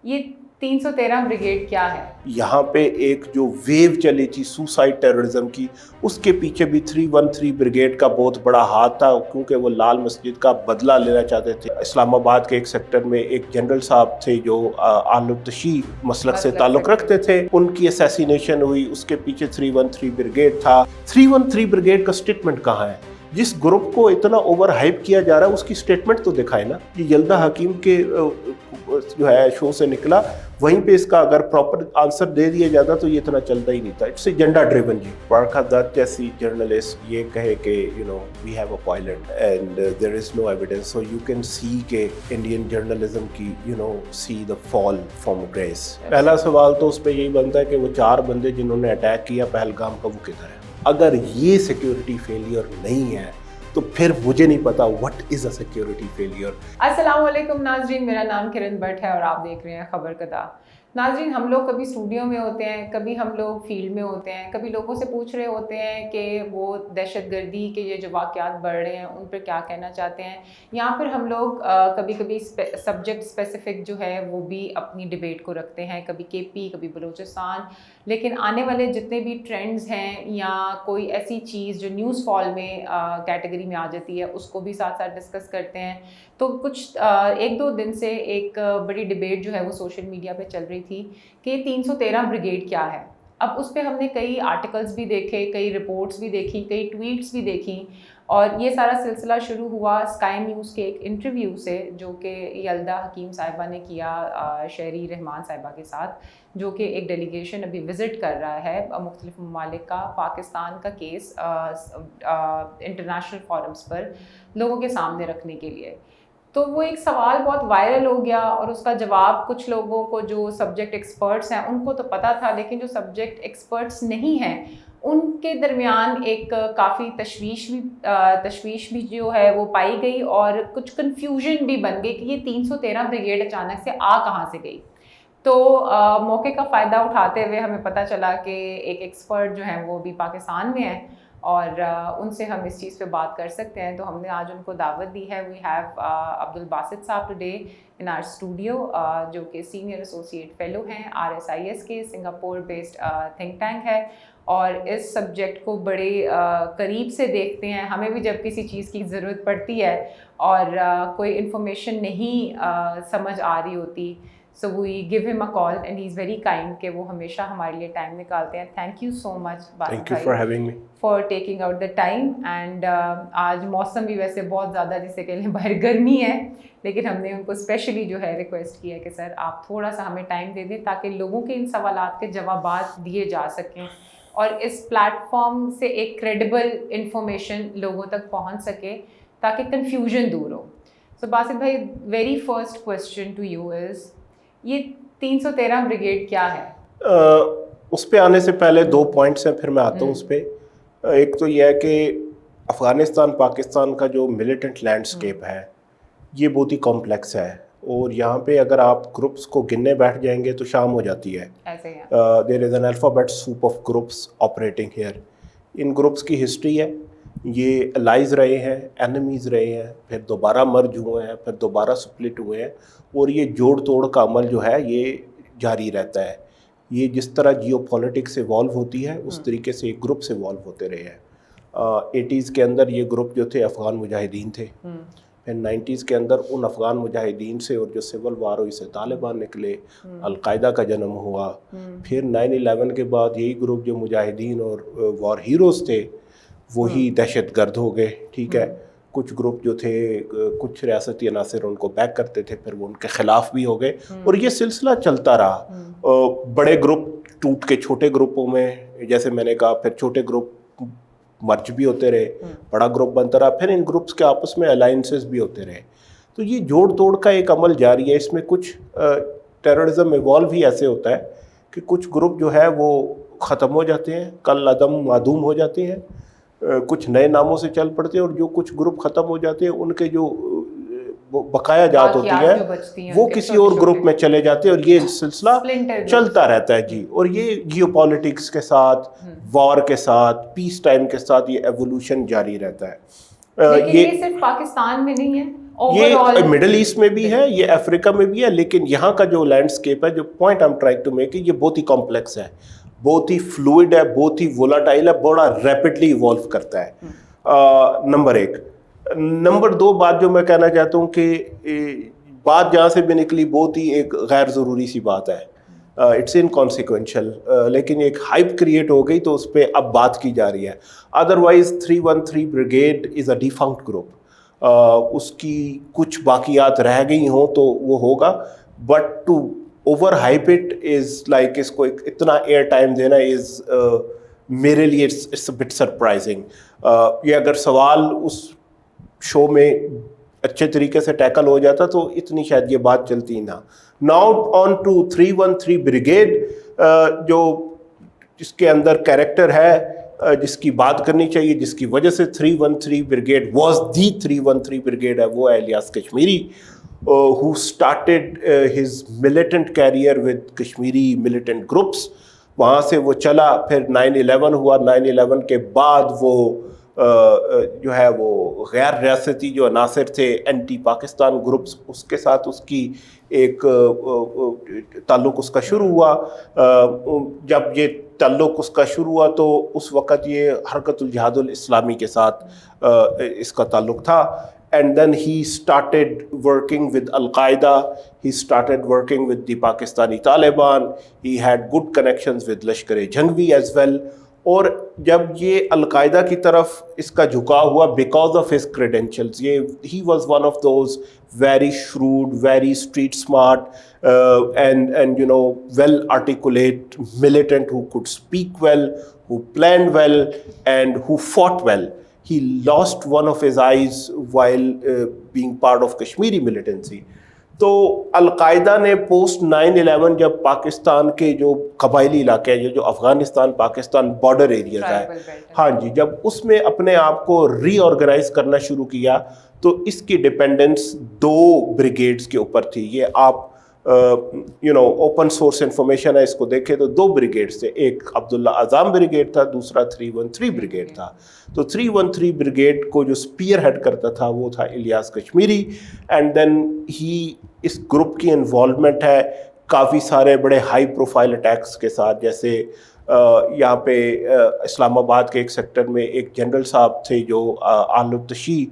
یہ 313 بریگیڈ کیا ہے؟ یہاں پہ ایک جو ویو چلی تھی سوسائڈ ٹیررزم کی، اس کے پیچھے بھی 313 بریگیڈ کا بہت بڑا ہاتھ تھا، کیونکہ وہ لال مسجد کا بدلہ لینا چاہتے تھے۔ اسلام آباد کے ایک سیکٹر میں ایک جنرل صاحب تھے جو آل التشیع مسلک سے تعلق رکھتے تھے، ان کی اسیسینیشن ہوئی، اس کے پیچھے 313 بریگیڈ تھا۔ 313 بریگیڈ کا سٹیٹمنٹ کہاں ہے؟ جس گروپ کو اتنا اوور ہائپ کیا جا رہا ہے اس کی سٹیٹمنٹ تو دکھائے نا۔ یہ یلدا حکیم کے جو ہے شو سے نکلا، وہیں پہ اس کا اگر پراپر آنسر دے دیا جاتا تو یہ اتنا چلتا ہی نہیں تھا۔ اٹس ایجنڈا ڈریون جی۔ برکھا دت جیسی جرنلسٹ یہ کہے کہ we have a pilot and there is no evidence, so you can see کہ انڈین جرنلزم کی سی دا فال فرام گریس۔ پہلا سوال تو اس پہ یہی بنتا ہے کہ وہ 4 بندے جنہوں نے اٹیک کیا پہلگام کا، وہ کدھر ہے؟ اگر یہ سیکیورٹی فیلئر نہیں ہے تو پھر مجھے نہیں پتا what is a security failure. السلام علیکم ناظرین، میرا نام کرن بٹ ہے اور آپ دیکھ رہے ہیں خبر قدح۔ ناظرین، ہم لوگ کبھی اسٹوڈیو میں ہوتے ہیں، کبھی ہم لوگ فیلڈ میں ہوتے ہیں، کبھی لوگوں سے پوچھ رہے ہوتے ہیں کہ وہ دہشت گردی کے یہ جو واقعات بڑھ رہے ہیں ان پر کیا کہنا چاہتے ہیں۔ یہاں پر ہم لوگ کبھی کبھی سبجیکٹ اسپیسیفک جو ہے وہ بھی اپنی ڈبیٹ کو رکھتے ہیں، کبھی کے پی، کبھی بلوچستان، لیکن آنے والے جتنے بھی ٹرینڈز ہیں یا کوئی ایسی چیز جو نیوز فال میں کیٹیگری میں آ جاتی ہے اس کو بھی ساتھ ساتھ ڈسکس کرتے ہیں۔ تو کچھ 1-2 دن سے ایک بڑی ڈبیٹ جو ہے وہ سوشل میڈیا پہ چل رہی تھی کہ 313 بریگیڈ کیا ہے۔ اب اس پہ ہم نے کئی آرٹیکلز بھی دیکھے، کئی رپورٹس بھی دیکھی، کئی ٹویٹس بھی دیکھی، اور یہ سارا سلسلہ شروع ہوا اسکائی نیوز کے ایک انٹرویو سے جو کہ یلدا حکیم صاحبہ نے کیا شہری رحمان صاحبہ کے ساتھ، جو کہ ایک ڈیلیگیشن ابھی وزٹ کر رہا ہے مختلف ممالک کا، پاکستان کا کیس انٹرنیشنل فورمز پر لوگوں کے سامنے رکھنے کے لیے۔ تو وہ ایک سوال بہت وائرل ہو گیا اور اس کا جواب کچھ لوگوں کو جو سبجیکٹ ایکسپرٹس ہیں ان کو تو پتہ تھا، لیکن جو سبجیکٹ ایکسپرٹس نہیں ہیں ان کے درمیان ایک کافی تشویش بھی جو ہے وہ پائی گئی، اور کچھ کنفیوژن بھی بن گئی کہ یہ 313 بریگیڈ اچانک سے کہاں سے گئی۔ تو موقع کا فائدہ اٹھاتے ہوئے ہمیں پتہ چلا کہ ایک ایکسپرٹ جو ہیں وہ بھی پاکستان میں ہیں اور ان سے ہم اس چیز پہ بات کر سکتے ہیں، تو ہم نے آج ان کو دعوت دی ہے۔ وی ہیو عبدالباسط صاحب ٹوڈے ان آر اسٹوڈیو، جو کہ سینئر ایسوسیٹ فیلو ہیں RSIS کے، سنگاپور بیسڈ تھنک ٹینک ہے، اور اس سبجیکٹ کو بڑے قریب سے دیکھتے ہیں۔ ہمیں بھی جب کسی چیز کی ضرورت پڑتی ہے اور کوئی انفارمیشن نہیں سمجھ آ رہی ہوتی، so we give him a call and he's very kind کہ وہ ہمیشہ ہمارے لیے ٹائم نکالتے ہیں۔ thank you so much Thank you for having me. for taking out the time and آج موسم بھی ویسے بہت زیادہ جسے کہہ لیں باہر گرمی ہے، لیکن ہم نے ان کو اسپیشلی جو ہے ریکویسٹ کیا کہ سر آپ تھوڑا سا ہمیں ٹائم دے دیں تاکہ لوگوں کے ان سوالات کے جوابات دیے جا سکیں اور اس پلیٹ فارم سے ایک کریڈیبل انفارمیشن لوگوں تک پہنچ سکے تاکہ کنفیوژن دور ہو۔ سو باسط بھائی، very first question to you is, یہ 313 بریگیڈ کیا ہے؟ اس پہ آنے سے پہلے 2 پوائنٹس ہیں، پھر میں آتا ہوں اس پہ۔ ایک تو یہ ہے کہ افغانستان پاکستان کا جو ملیٹنٹ لینڈسکیپ ہے یہ بہت ہی کمپلیکس ہے، اور یہاں پہ اگر آپ گروپس کو گننے بیٹھ جائیں گے تو شام ہو جاتی ہے۔ There is an alphabet soup of groups operating here. ان گروپس کی ہسٹری ہے، یہ الائز رہے ہیں، اینمیز رہے ہیں، پھر دوبارہ مرج ہوئے ہیں، پھر دوبارہ سپلٹ ہوئے ہیں، اور یہ جوڑ توڑ کا عمل جو ہے یہ جاری رہتا ہے۔ یہ جس طرح جیو پولیٹکس ایوالو ہوتی ہے اس طریقے سے یہ گروپس ایوالو ہوتے رہے ہیں۔ 80s کے اندر یہ گروپ جو تھے افغان مجاہدین تھے، پھر 90s کے اندر ان افغان مجاہدین سے اور جو سول وار ہوئی سے طالبان نکلے، القاعدہ کا جنم ہوا، پھر 9/11 کے بعد یہی گروپ جو مجاہدین اور وار ہیروز تھے وہی دہشت گرد ہو گئے، ٹھیک ہے۔ کچھ گروپ جو تھے، کچھ ریاستی عناصر ان کو بیک کرتے تھے، پھر وہ ان کے خلاف بھی ہو گئے، اور یہ سلسلہ چلتا رہا۔ بڑے گروپ ٹوٹ کے چھوٹے گروپوں میں، جیسے میں نے کہا، پھر چھوٹے گروپ مرج بھی ہوتے رہے، بڑا گروپ بنتا رہا، پھر ان گروپس کے آپس میں الائنسز بھی ہوتے رہے۔ تو یہ جوڑ توڑ کا ایک عمل جاری ہے۔ اس میں کچھ ٹیررزم ایوالو ہی ایسے ہوتا ہے کہ کچھ گروپ جو ہے وہ ختم ہو جاتے ہیں، کل عدم معدوم ہو جاتے ہیں، کچھ نئے ناموں سے چل پڑتے ہیں، اور جو کچھ گروپ ختم ہو جاتے ہیں ان کے جو بقایا جات ہوتی ہے وہ کسی اور گروپ میں چلے جاتے ہیں، اور یہ سلسلہ چلتا رہتا ہے جی۔ اور یہ جیو پالیٹکس کے ساتھ، وار کے ساتھ، پیس ٹائم کے ساتھ یہ ایوولوشن جاری رہتا ہے۔ لیکن یہ صرف پاکستان میں نہیں ہے، یہ مڈل ایسٹ میں بھی ہے, یہ افریقہ میں بھی ہے, لیکن یہاں کا جو لینڈسکیپ ہے, جو point I'm trying to make, یہ بہت ہی کمپلیکس ہے, بہت ہی فلوئڈ ہے, بہت ہی وولاٹائل ہے, بڑا ریپڈلی ایوالو کرتا ہے. نمبر ایک. نمبر دو بات جو میں کہنا چاہتا ہوں کہ بات جہاں سے بھی نکلی بہت ہی ایک غیر ضروری سی بات ہے, اٹس انکانسیکوینشل, لیکن ایک ہائپ کریٹ ہو گئی تو اس پہ اب بات کی جا رہی ہے. Otherwise 313 brigade is a defunct group, اس کی کچھ باقیات رہ گئی ہوں تو وہ ہوگا, but to overhype it is like, اس کو اتنا ایئر ٹائم دینا از میرے لیے اٹس بٹ سرپرائزنگ. یہ اگر سوال اس شو میں اچھے طریقے سے ٹیکل ہو جاتا تو اتنی شاید یہ بات چلتی نہ. ناؤ آن ٹو 313 بریگیڈ, جو جس کے اندر کیریکٹر ہے, جس کی بات کرنی چاہیے, جس کی وجہ سے 313 بریگیڈ واز دی 313 بریگیڈ ہے, وہ ہے Ilyas Kashmiri, who started his militant career with Kashmiri militant groups. وہاں سے وہ چلا, پھر 9/11 ہوا, 9/11 کے بعد وہ جو ہے وہ غیر ریاستی جو عناصر تھے, اینٹی پاکستان گروپس, اس کے ساتھ اس کی ایک تعلق اس کا شروع ہوا. جب یہ تعلق اس کا شروع ہوا تو اس وقت یہ حرکت الجہاد الاسلامی کے ساتھ اس کا تعلق تھا. And then he started working with Al-Qaeda, he started working with the Pakistani Taliban, he had good connections with Lashkar-e-Jhangvi as well. اور جب یہ القاعدہ کی طرف اس کا جھکاؤ ہوا because of his credentials, he was one of those very shrewd, very street smart and you know well articulate militant who could speak well, who planned well and who fought well. He lost one of his eyes while being part of Kashmiri militancy. تو القاعدہ نے post 9/11 جب پاکستان کے جو قبائلی علاقے ہیں, جو Afghanistan Pakistan border areas ہے, ہاں جی, جب اس میں اپنے آپ کو ری آرگنائز کرنا شروع کیا تو اس کی ڈپینڈنس 2 بریگیڈز کے اوپر تھی. یہ آپ اوپن سورس انفارمیشن ہے, اس کو دیکھیں تو 2 بریگیڈز تھے, ایک عبداللہ اعظم بریگیڈ تھا, دوسرا 313 بریگیڈ تھا. تو 313 بریگیڈ کو جو اسپیئر ہیڈ کرتا تھا وہ تھا الیاس کشمیری. اینڈ دین اس گروپ کی انوالومنٹ ہے کافی سارے بڑے ہائی پروفائل اٹیکس کے ساتھ, جیسے یہاں پہ اسلام آباد کے ایک سیکٹر میں ایک جنرل صاحب تھے جو اہل التشیع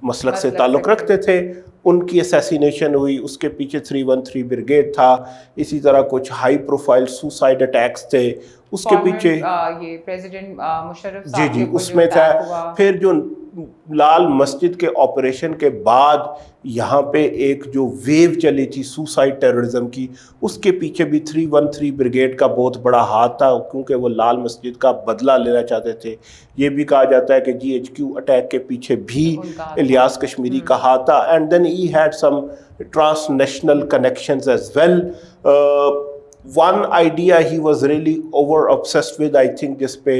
مسلک سے تعلق رکھتے تھے, ان کی اسیسینیشن ہوئی, اس کے پیچھے 313 بریگیڈ تھا. اسی طرح کچھ ہائی پروفائل سوسائڈ اٹیکس تھے اس کے پیچھے, یہ پریزیڈنٹ مشرف صاحب جی اس میں تھا. پھر جو لال مسجد کے آپریشن کے بعد یہاں پہ ایک جو ویو چلی تھی سوسائڈ ٹیررزم کی, اس کے پیچھے بھی 313 بریگیڈ کا بہت بڑا ہاتھ تھا, کیونکہ وہ لال مسجد کا بدلہ لینا چاہتے تھے. یہ بھی کہا جاتا ہے کہ GHQ اٹیک کے پیچھے بھی الیاس کشمیری کا ہاتھ تھا. And then he had some transnational connections as well. One idea he was really over obsessed with, I think جس پہ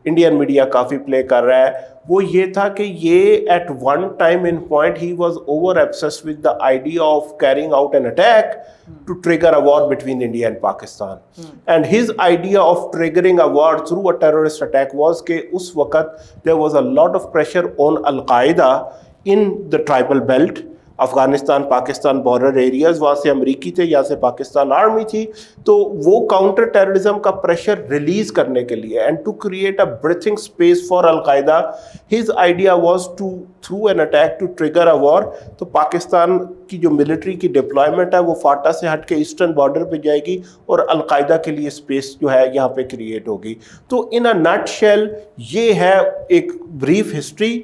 انڈین میڈیا کافی پلے کر رہا ہے, وہ یہ تھا کہ یہ at one time in point he was over obsessed with the idea of carrying out an attack to trigger a war between India and Pakistan. And his idea of triggering a war through a terrorist attack was کہ اس وقت there was a lot of pressure on Al-Qaeda in the tribal belt, Afghanistan Pakistan border areas, وہاں سے امریکی تھے, یہاں سے Pakistan army تھی, تو وہ کاؤنٹر ٹیررزم کا پریشر ریلیز کرنے کے لیے and to create a breathing space for Al Qaeda, his idea was to throw an attack to trigger a war. تو پاکستان کی جو ملٹری کی ڈپلائمنٹ ہے وہ فاٹا سے ہٹ کے ایسٹرن بارڈر پہ جائے گی اور القاعدہ کے لیے اسپیس جو ہے یہاں پہ کریٹ ہوگی. تو ان اے نٹ شیل یہ ہے ایک بریف ہسٹری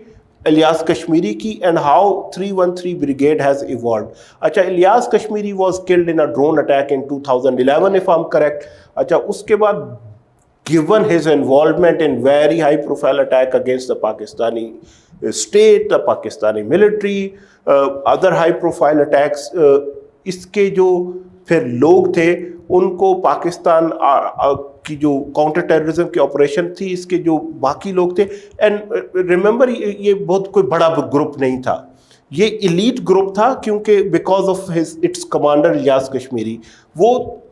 الیاس کشمیری کی and how 313 brigade has evolved. اچھا, Ilyas Kashmiri was killed in a drone attack in 2011 if I'm correct. اچھا, اس کے بعد given his involvement in very high profile attack against the Pakistani state, the Pakistani military, other high profile attacks, اس کے جو پھر لوگ تھے ان کو پاکستان کی جو کاؤنٹر ٹیررزم کی آپریشن تھی, اس کے جو باقی لوگ تھے, اینڈ ریممبر یہ بہت کوئی بڑا گروپ نہیں تھا, یہ ایلیٹ گروپ تھا, کیونکہ because of its commander Ilyas Kashmiri, وہ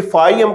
if I am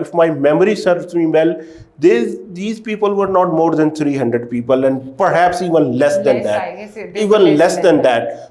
if my memory serves me well, these people were not more than 300 people and perhaps even less than Less, that, I guess they were even less less than than that.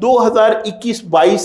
2021-22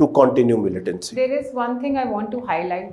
to continue militancy. There is one thing I want to highlight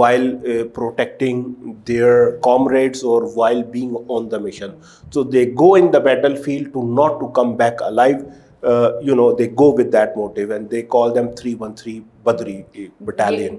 while protecting their comrades or while being on the mission. So they go in the battlefield to not to come back alive. They go with that motive and they call them 313 Badri battalion.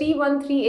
313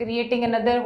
creating another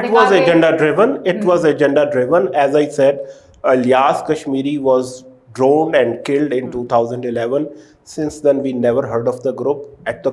it was agenda driven. As I said, Ilyas Kashmiri was droned and killed in 2011. Since then we never heard of the group. At the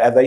as I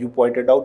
you pointed out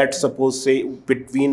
Let's suppose say between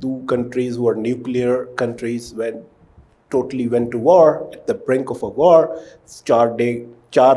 2 countries were nuclear countries when totally went to war, at the brink of a war. 4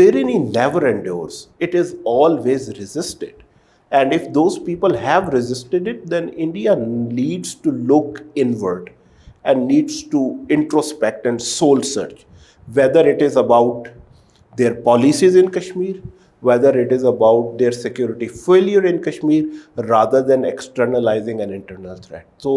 tyranny never endures, it is always resisted, and if those people have resisted it, then India needs to look inward and needs to introspect and soul search, whether it is about their policies in Kashmir, whether it is about their security failure in Kashmir, rather than externalizing an internal threat. So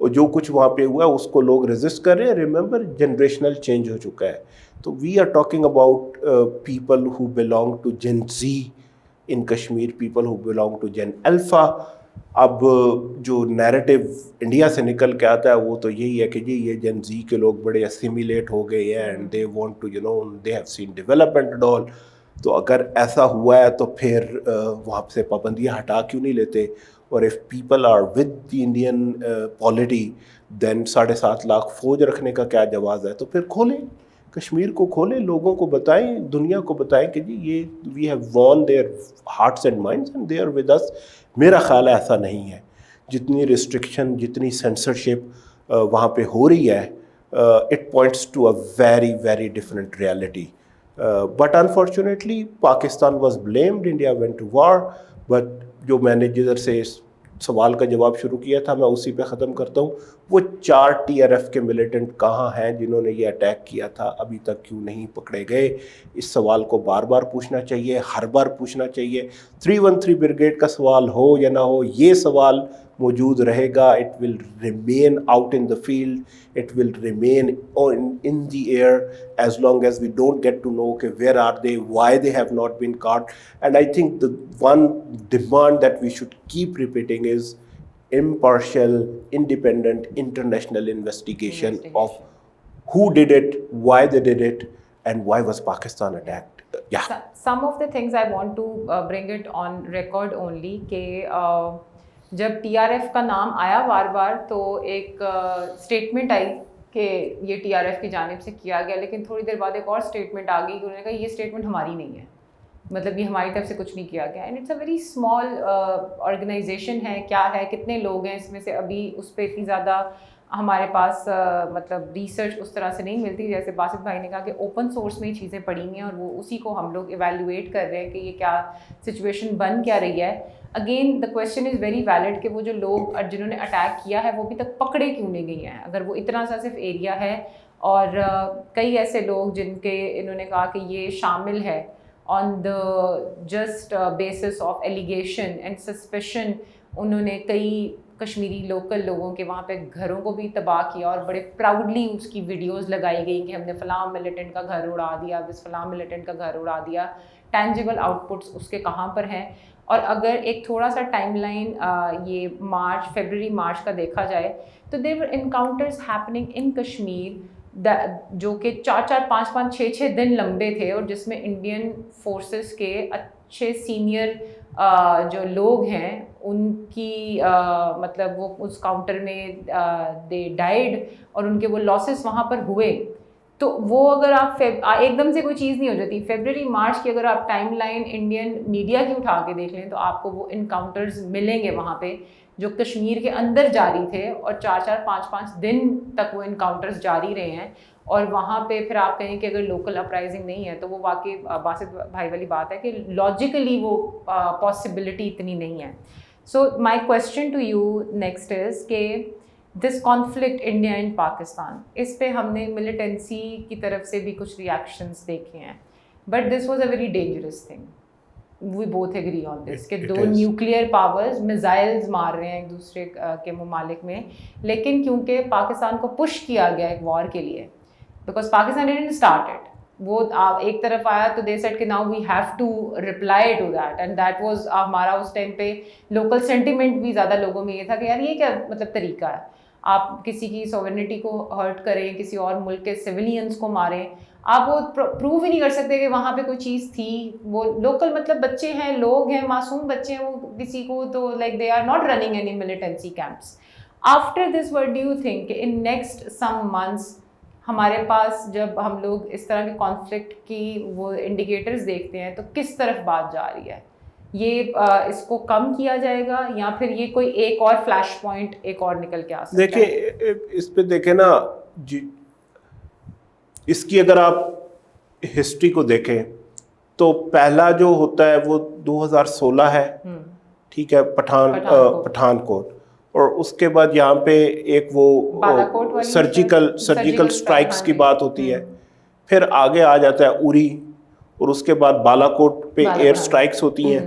اور جو کچھ وہاں پہ ہوا ہے اس کو لوگ resist کر رہے ہیں. ریممبر جنریشنل چینج ہو چکا ہے. تو we are talking about people who belong to Gen Z in Kashmir, people who belong to Gen Alpha. اب جو نیریٹو انڈیا سے نکل کے آتا ہے وہ تو یہی ہے کہ جی یہ جن زی کے لوگ بڑے اسیمیلیٹ ہو گئے ہیں and they want to they have seen development and all. تو اگر ایسا ہوا ہے تو پھر وہاں سے پابندیاں ہٹا کیوں نہیں لیتے؟ اور if people are with the Indian polity then 7.5 lakh فوج رکھنے کا کیا جواز ہے؟ تو پھر کھولیں کشمیر کو, کھولیں, لوگوں کو بتائیں, دنیا کو بتائیں کہ جی یہ we have won their hearts and minds and they are with us. میرا خیال ہے ایسا نہیں ہے. جتنی ریسٹرکشن, جتنی سینسرشپ وہاں پہ ہو رہی ہے, it points to a very very different reality. But unfortunately Pakistan was blamed, India went to war. But جو میں نے جدھر سے اس سوال کا جواب شروع کیا تھا میں اسی پہ ختم کرتا ہوں. وہ 4 TRF کے ملیٹنٹ کہاں ہیں جنہوں نے یہ اٹیک کیا تھا؟ ابھی تک کیوں نہیں پکڑے گئے؟ اس سوال کو بار بار پوچھنا چاہیے, ہر بار پوچھنا چاہیے. 313 بریگیڈ کا سوال ہو یا نہ ہو, یہ سوال موجود رہے گا. It will remain out in the field, it will remain in the air as long as we don't get to know کہ where are they, why they have not been caught. And I think the one demand that we should keep repeating is impartial, independent, international investigation of who did it, why they did it, and why was Pakistan attacked. Yeah. Some of the things I want to bring it on record only کہ جب TRF کا نام آیا بار بار تو ایک statement آئی کہ یہ TRF کی جانب سے کیا گیا, لیکن تھوڑی دیر بعد ایک اور اسٹیٹمنٹ آ گئی کہ انہوں نے کہا یہ اسٹیٹمنٹ ہماری نہیں ہے, مطلب یہ ہماری طرف سے کچھ نہیں کیا گیا. And it's a very small organization ہے, کیا ہے, کتنے لوگ ہیں اس میں سے, ابھی اس پہ اتنی زیادہ ہمارے پاس مطلب ریسرچ اس طرح سے نہیں ملتی. جیسے باسط بھائی نے کہا کہ اوپن سورس میں ہی چیزیں پڑھی ہوئی ہیں اور وہ اسی کو ہم لوگ ایویلیویٹ کر رہے ہیں کہ یہ کیا سچویشن بن کیا رہی ہے. Again the question is very valid کہ وہ جو لوگ جنہوں نے اٹیک کیا ہے وہ ابھی تک پکڑے کیوں نہیں گئی ہیں؟ اگر وہ اتنا سا صرف ایریا ہے اور کئی ایسے لوگ جن کے انہوں نے کہا کہ یہ شامل ہے on the just basis of allegation and suspicion, انہوں نے کئی کشمیری لوکل لوگوں کے وہاں پہ گھروں کو بھی تباہ کیا اور بڑے پراؤڈلی اس کی ویڈیوز لگائی گئی کہ ہم نے فلاں ملیٹنٹ کا گھر اڑا دیا, بس فلاں ملیٹنٹ کا گھر اڑا دیا. ٹینجیبل آؤٹ پٹس اس کے کہاں پر ہیں؟ اور اگر ایک تھوڑا سا ٹائم لائن یہ فیبرری مارچ کا دیکھا جائے تو دیر ور انکاؤنٹرز ہیپننگ ان کشمیر جو کہ 4-4, 5-5, 6-6 دن لمبے تھے, اور جس میں انڈین فورسز کے اچھے سینئر جو لوگ ہیں ان کی مطلب وہ اس کاؤنٹر میں دے ڈائیڈ اور ان کے وہ لاسز وہاں پر ہوئے. تو وہ اگر آپ ایک دم سے کوئی چیز نہیں ہو جاتی. فیبرری مارچ کی اگر آپ ٹائم لائن انڈین میڈیا کی اٹھا کے دیکھ لیں تو آپ کو وہ انکاؤنٹرز ملیں گے وہاں پہ جو کشمیر کے اندر جاری تھے, اور 4-4, 5-5 دن تک وہ انکاؤنٹرز جاری رہے ہیں. اور وہاں پہ پھر آپ کہیں کہ اگر لوکل اپرائزنگ نہیں ہے تو وہ واقعی باسط بھائی والی بات ہے کہ لاجیکلی وہ پاسبلٹی اتنی نہیں ہے. So my question to you next is کہ this conflict India and Pakistan, اس پہ ہم نے ملیٹنسی کی طرف سے بھی کچھ ریئیکشنز دیکھے ہیں, but this was a very dangerous thing. We both agree on this کہ دو نیوکلیئر پاورز میزائلز مار رہے ہیں ایک دوسرے کے ممالک میں, لیکن کیونکہ پاکستان کو پش کیا گیا ایک وار کے لیے, because Pakistan didn't start it. وہ ایک طرف آیا تو دے سیڈ کہ now we have to reply to that, and that was ہمارا اس ٹائم پہ لوکل سینٹیمنٹ بھی زیادہ لوگوں میں یہ تھا کہ یار یہ کیا مطلب طریقہ ہے, آپ کسی کی سوورنٹی کو ہرٹ کریں, کسی اور ملک کے سویلینس کو ماریں, آپ وہ پروو ہی نہیں کر سکتے کہ وہاں پہ کوئی چیز تھی. وہ لوکل مطلب بچے ہیں, لوگ ہیں, معصوم بچے ہیں, وہ کسی کو تو like they are not running any militancy camps. After this what do you think کہ ان نیکسٹ سم منتھس ہمارے پاس جب ہم لوگ اس طرح کے کانفلکٹ کی وہ انڈیکیٹرز دیکھتے ہیں تو کس طرف بات جا رہی ہے؟ یہ اس کو کم کیا جائے گا یا پھر یہ کوئی ایک اور فلیش پوائنٹ ایک اور نکل کے آ سکتا ہے؟ دیکھیں اس پہ دیکھیں نا جی, اس کی اگر آپ ہسٹری کو دیکھیں تو پہلا جو ہوتا ہے وہ 2016 ہے, ٹھیک ہے, پٹھان کوٹ, اور اس کے بعد یہاں پہ ایک وہ سرجیکل سٹرائکس کی بات ہوتی ہے, پھر آگے آ جاتا ہے اوری, اور اس کے بعد بالا کوٹ پہ ایئر سٹرائکس ہوتی ہیں,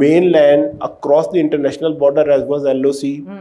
mainland across the international border as was LOC,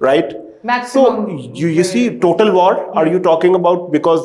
right? Maximum. So you see total war, are you talking about, because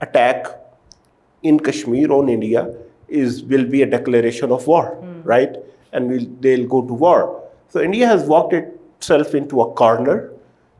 attack in Kashmir on India will be a declaration of war, right, and they'll go to war. So India has walked itself into a corner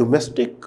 domestic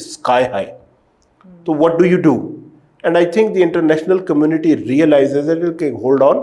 is sky high. So what do you do? And I think the international community realizes that, okay, hold on,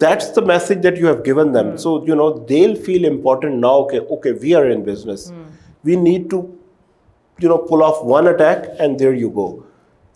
That's the message that you have given them. So, you know, they'll feel important now, okay, we are in business. We need to, you know, pull off one attack and there you go.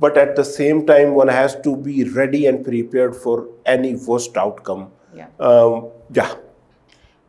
but at the same time one has to be ready and prepared for any worst outcome. Yeah.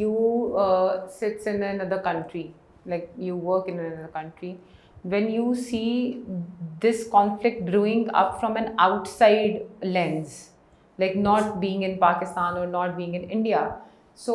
you sits in another country, like you work in another country, when you see this conflict brewing up from an outside lens, like not being in Pakistan or not being in India, so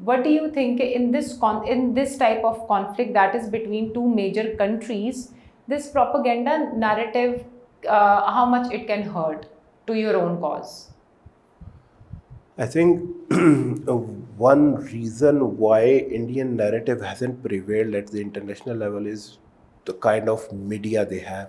What do you think in this type of conflict that is between 2 major countries, this propaganda narrative, how much it can hurt to your own cause? I think one reason why Indian narrative hasn't prevailed at the international level is the kind of media they have.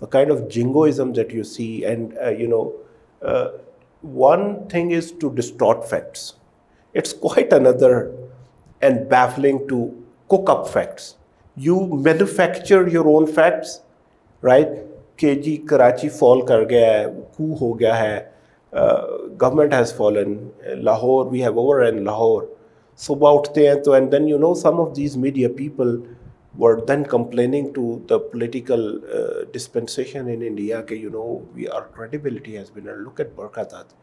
The kind of jingoism that you see, and one thing is to distort facts. It's quite another and baffling to cook up facts. You manufacture your own facts, right? کہ جی کراچی فال کر گیا ہے, coup ہو گیا ہے, government has fallen, Lahore, we have overrun Lahore. صبح اٹھتے ہیں تو and then some of these media people were then complaining to the political dispensation in India کہ our credibility has been, look at Barkha Dutt.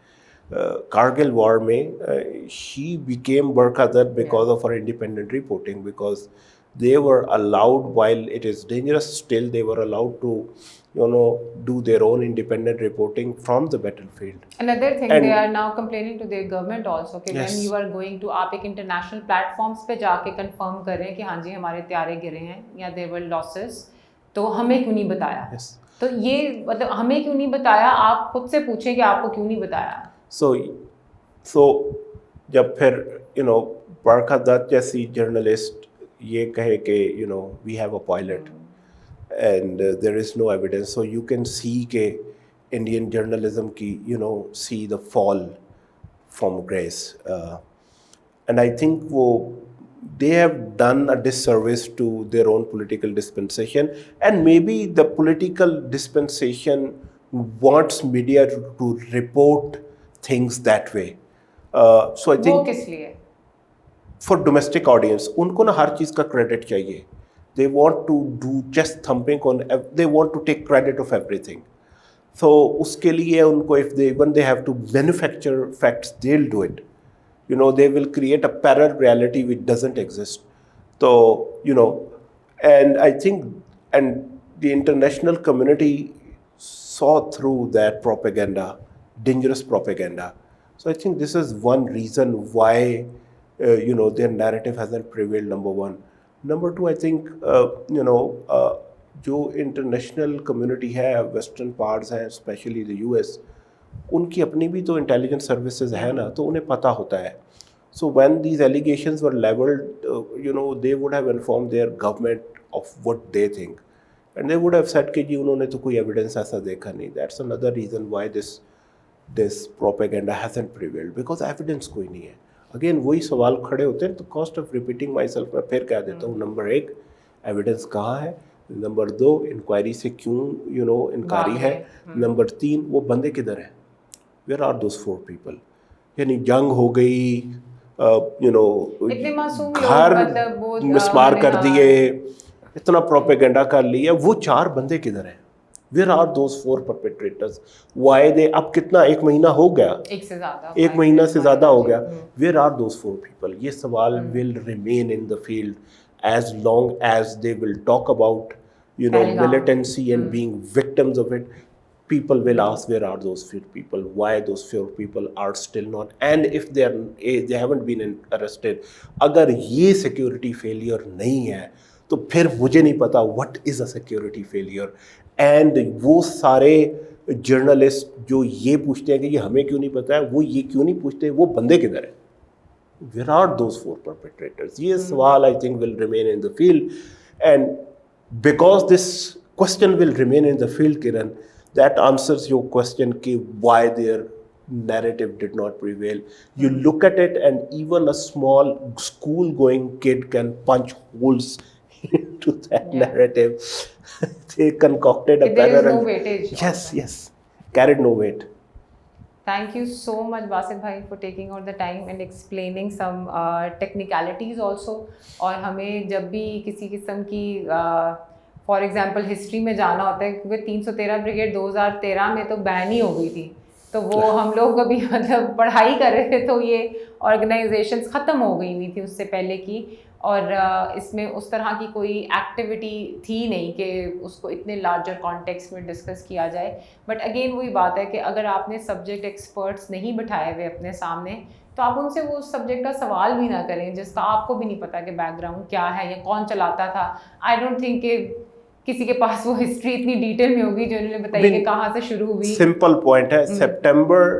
Kargil war mein, she became Barkha Dutt because of her independent reporting, because they were allowed, while it is dangerous still, they were allowed to do their own independent reporting from the battlefield. Another thing, and they are now complaining to their government also کہ yes, when you are going to آپ ایک international platforms پہ جا کے confirm کر رہے ہیں کہ ہاں جی ہمارے طیارے گرے ہیں یا there were losses, تو ہمیں کیوں نہیں بتایا؟ yes. تو یہ مطلب ہمیں کیوں نہیں بتایا, آپ خود سے پوچھیں کہ آپ کو کیوں نہیں بتایا. so جب پھر برکھا دت جیسی جرنلسٹ یہ کہے کہ we have a pilot and there is no evidence, so you can see کہ Indian journalism کی see the fall from grace, and I think they have done a disservice to their own political dispensation, and maybe the political dispensation wants media to report things that way. So I think وہ کس لیے for domestic audience ان کو نا ہر چیز کا credit چاہیے. They want to do chest thumping on, they want to take credit of everything. So اس کے لیے ان کو when they have to manufacture facts, they'll do it. They will create a parallel reality which doesn't exist. So and I think, and the international community saw through that propaganda, dangerous propaganda. So I think this is one reason why their narrative hasn't prevailed, number one. Number two, I think جو international community ہے, western parts ہیں, especially the US, ان کی اپنی بھی تو intelligence services ہیں نا, تو انہیں پتہ ہوتا ہے. So when these allegations were leveled, they would have informed their government of what they think, and they would have said کہ جی انہوں نے تو کوئی ایویڈنس ایسا دیکھا نہیں. That's another reason why this propaganda hasn't prevailed, because evidence کوئی نہیں ہے. اگین وہی سوال کھڑے ہوتے ہیں, تو cost of repeating my self میں پھر کہہ دیتا ہوں, نمبر 1 ایویڈنس کہاں ہے, نمبر 2 انکوائری سے کیوں انکاری ہے, نمبر 3 وہ بندے کدھر ہیں, ویئر آر دوز 4 پیپل. یعنی جنگ ہو گئی, گھر مسمار کر دیے, اتنا پروپیگنڈا کر لیا, وہ 4 بندے کدھر ہیں, where are those 4 perpetrators, why they, اب کتنا, 1 مہینہ ہو گیا, 1 مہینہ سے زیادہ ہو گیا, where are those 4 people. یہ سوال will remain in the field as long as they will talk about militancy and being victims of it. People will ask, where are those 4 people, why those 4 people are still not, and if they haven't been arrested. اگر یہ security failure نہیں ہے تو پھر مجھے نہیں پتا what is a security failure. And وہ سارے جرنلسٹ جو یہ پوچھتے ہیں کہ یہ ہمیں کیوں نہیں پتا ہے, وہ یہ کیوں نہیں پوچھتے وہ بندے کدھر ہیں, where are those 4 perpetrators. یہ سوال I think will remain in the field, and because this question will remain in the field, Kiran, that answers your question کہ why their narrative did not prevail. You look at it and even a small school going kid can punch holes into that narrative. They concocted a there is no weightage. Yes, carried no weight. Thank you so much Basit bhai for taking out the time and explaining some technicalities also. اور ہمیں جب بھی کسی قسم کی for example history میں جانا ہوتا ہے, کیونکہ 313 بریگیڈ 2013 میں تو بین ہی ہو گئی تھی, تو وہ ہم لوگ ابھی مطلب پڑھائی کر رہے تھے, تو یہ آرگنائزیشنس ختم ہو گئی ہوئی تھی اس سے پہلے کی, اور اس میں اس طرح کی کوئی ایکٹیویٹی تھی نہیں کہ اس کو اتنے لارجر کانٹیکسٹ میں ڈسکس کیا جائے. بٹ اگین وہی بات ہے کہ اگر آپ نے سبجیکٹ ایکسپرٹس نہیں بٹھائے ہوئے اپنے سامنے, تو آپ ان سے وہ سبجیکٹ کا سوال بھی نہ کریں جس کا آپ کو بھی نہیں پتا کہ بیک گراؤنڈ کیا ہے یا کون چلاتا تھا. آئی ڈونٹ تھنک کہ کسی کے پاس وہ ہسٹری اتنی ڈیٹیل میں ہوگی جو انہوں نے بتائی کہ کہاں سے شروع ہوئی. سمپل پوائنٹ ہے, September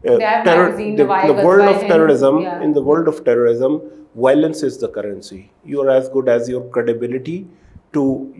the world of terrorism, in the world of terrorism, violence is the currency. You are as good as your credibility to,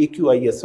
AQIS,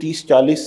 30-40